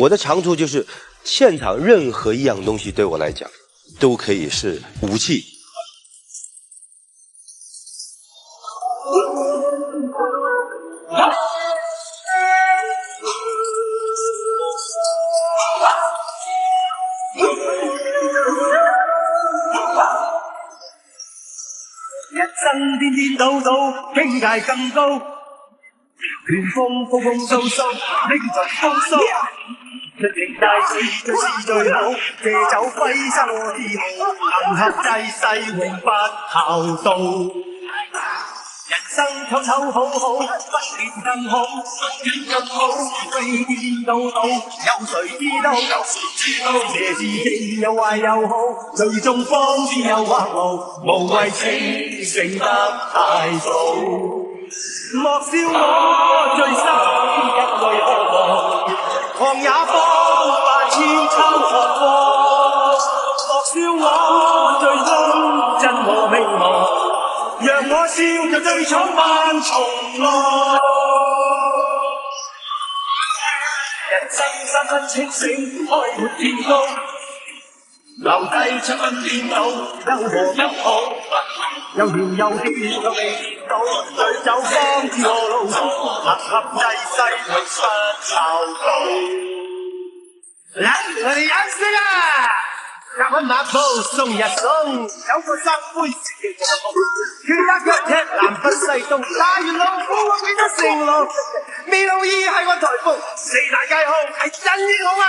我的长处就是现场任何一样东西对我来讲都可以是武器。一生颠颠倒倒，境界更高。拳風風風騷騷，拎盡風騷。一定大水最是最好，借酒揮灑我自豪，行俠濟世永不後道。人生醜醜好好，不斷更好，更好，飛顛倒倒，有誰知道？這事情有壞有好，最終方知有或無，無謂清醒得太早。莫笑我醉心一句渴望，狂也方把千秋錯過。莫笑我醉翁真我命亡，讓我笑着對闖萬重浪。人生三分清醒，開闊天高，留低七分顛倒，有和有好。又搖又斷又未跌倒，醉酒方知我路途，行俠濟世永不後道。嚟我哋飲先啦！夾穩馬步送一送，有個三杯接嘅我，拳打腳踢南北西東，打完老虎我變咗成龍，未老二係我台風，四大皆空係真英雄啊！